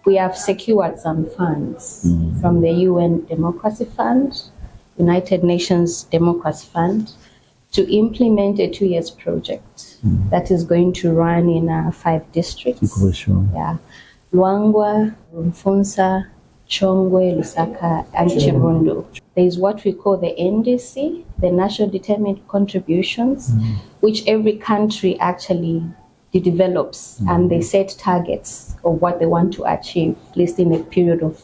We have secured some funds from the UN Democracy Fund, United Nations Democracy Fund, to implement a 2 years project that is going to run in 5 districts. Yeah, Luangwa, Rufunsa, Chongwe, Lusaka, and Chirundu. There is what we call the NDC, the National Determined Contributions, which every country actually develops, and they set targets of what they want to achieve, at least in a period of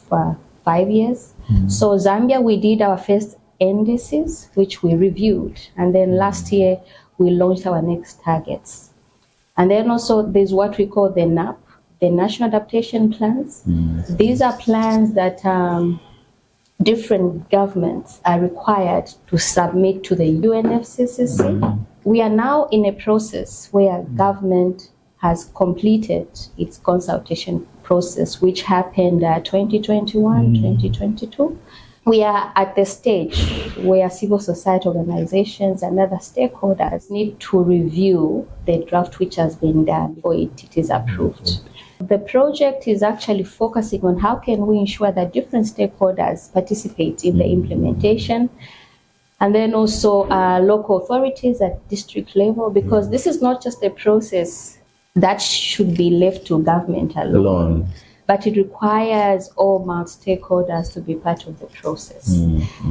5 years. So Zambia, we did our first NDCs, which we reviewed, and then last year we launched our next targets. And then also there's what we call the NAP, the National Adaptation Plans. These are plans that different governments are required to submit to the UNFCCC. We are now in a process where government has completed its consultation process, which happened 2021, 2022. We are at the stage where civil society organizations and other stakeholders need to review the draft which has been done before it is approved. The project is actually focusing on how can we ensure that different stakeholders participate in the implementation, and then also local authorities at district level, because this is not just a process that should be left to government alone. But it requires all stakeholders to be part of the process.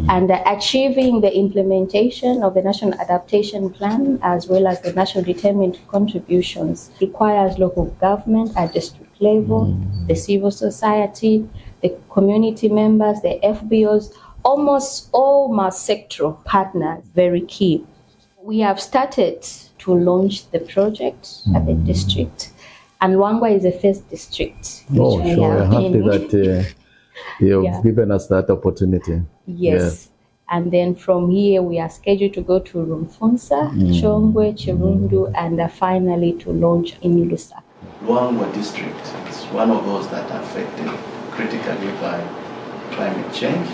And achieving the implementation of the National Adaptation Plan, as well as the National Determined Contributions, requires local government at district level, the civil society, the community members, the FBOs, almost all sectoral partners, very key. We have started to launch the project at the district. And Luangwa is the first district. Sure. I'm happy that you've given us that opportunity. Yes. And then from here, we are scheduled to go to Rufunsa, Chongwe, Chirundu, and finally to launch in Lusaka. Luangwa district is one of those that are affected critically by climate change.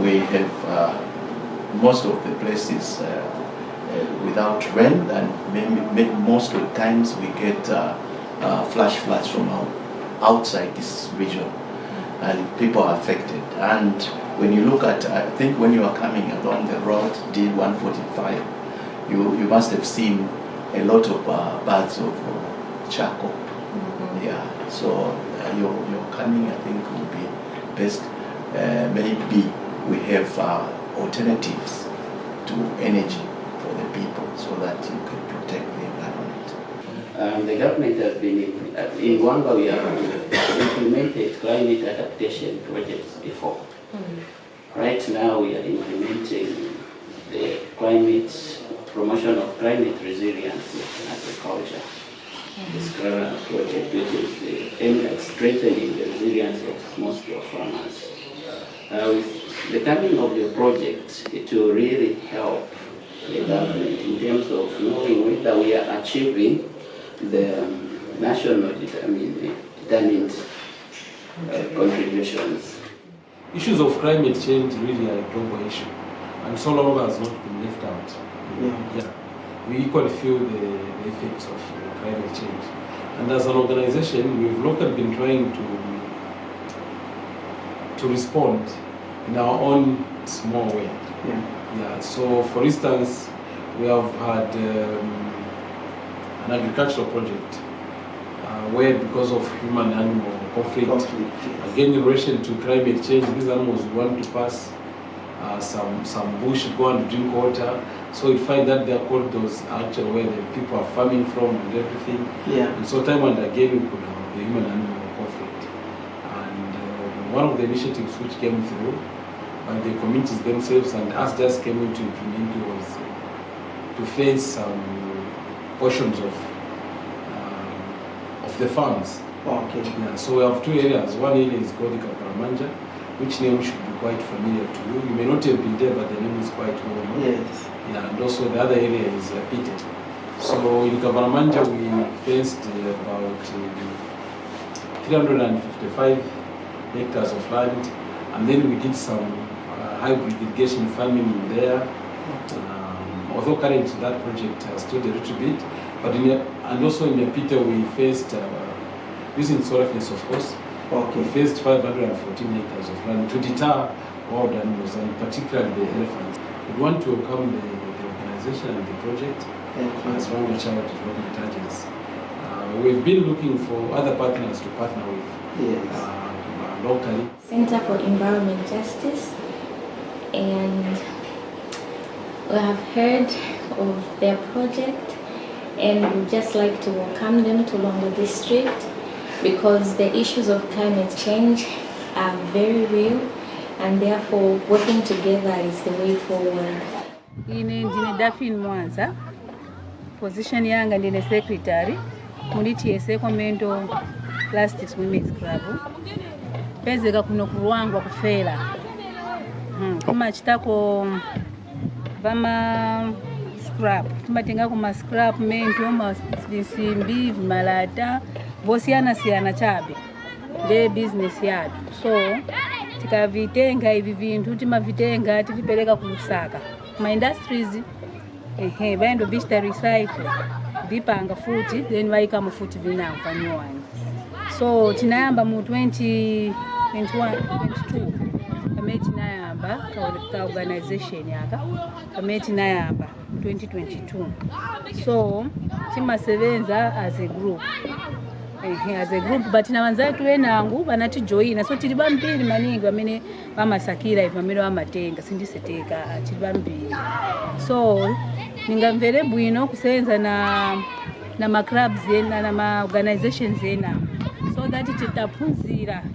We have most of the places without rain, and most of the times we get flash floods from outside this region, and people are affected. And when you look at, I think when you are coming along the road D145, you must have seen a lot of bags of charcoal. Yeah, so your coming, I think, will be best. Maybe we have alternatives to energy for the people, so that you can protect the environment. The government has been in Luangwa, we have implemented climate adaptation projects before. Right now we are implementing the promotion of climate resilience in agriculture. This current project, which is aimed at strengthening the resilience of small-scale farmers. With the coming of the project, it will really help the government in terms of knowing whether we are achieving the national determined contributions. Issues of climate change really are a global issue, and so long has not been left out. We equally feel the effects of climate change, and as an organization, we've locally been trying to respond in our own small way. So for instance, we have had an agricultural project where, because of human-animal conflict, again in relation to climate change, these animals want to pass some bush, go and drink water. So you find that there are corridors actually where the people are farming from and everything. And so time and again we could have the human-animal conflict. And one of the initiatives which came through by the communities themselves and us just came into implement was to fence some portions of the farms. So we have 2 areas. One area is called Kaparamanja, which name should be quite familiar to you. You may not have been there, but the name is quite well known. And also the other area is Pite. So in Kaparamanja we fenced about 355 hectares of land, and then we did some hybrid irrigation farming in there. Although currently that project has stood a little bit, but and also in the Pite we faced using solar fence, of course, We faced 514 hectares of land to deter wild animals, and particularly the elephants. We want to welcome the organization and the project as Rwanda Child Development Agency. We've been looking for other partners to partner with locally. Center for Environment Justice, and we have heard of their project, and we'd just like to welcome them to Luangwa District because the issues of climate change are very real, and therefore working together is the way forward. Ine ndine Dafin Mwanza, position yanga ndine secretary muri TSA Komendo Plastics Women's Club. Pezeka kuno kuruangwa kufera. Kuma chitako vama scrap. Tumatenga kuma scrap mento masimbi malata vosiyana chabe. The business yard. So tikavitenga hivi vintu timavitenga tivipeleka ku Lusaka. My industries vaendo vista recycle vipanga futi then vaika mufuti vinafanywa. So tinayamba mu 2021 22 pamene tinayamba ka organization yaka pamene tinayamba 2022. So timasebenza as a group. As a group, but na wanzatu wenangu vanatijoina, so tili bambiri maningi vamene vamasakira ivi vamene vamatenga sindiseteka tili bambiri. So ningamvere bwino kusenza na ma clubs ena na ma organizations ena, so that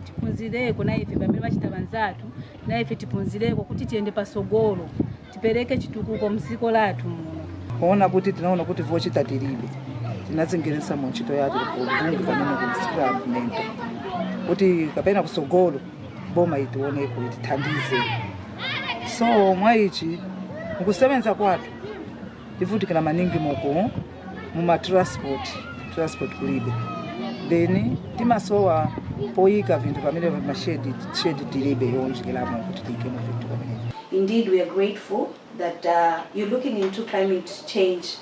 tipunzireko na ife vamene vachita vanzatu na ife tipunzireko kuti tiende pasogolo tipereke chitukuko mziko lathu muno. Kuona kuti tinaona kuti vochita tilibe tinatsengeresa mu ntchito yathu kubunga pamene ku scrap mento kuti kapena kusogolo boma itiwoneko itithandize. So mwaichi mukusebenza kwathu tivutikira maningi muma transport kulibe, then timasowa poyika vintu pamene mashedi tilibe yonjikiramo kuti tikemo vintu pamene. Indeed, we are grateful that you're looking into climate change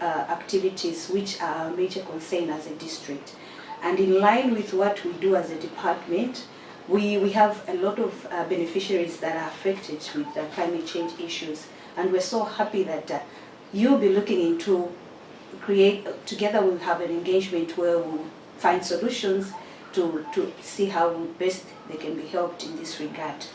activities which are a major concern as a district, and in line with what we do as a department, we have a lot of beneficiaries that are affected with climate change issues, and we're so happy that you'll be looking into together we'll have an engagement where we'll find solutions to see how best they can be helped in this regard.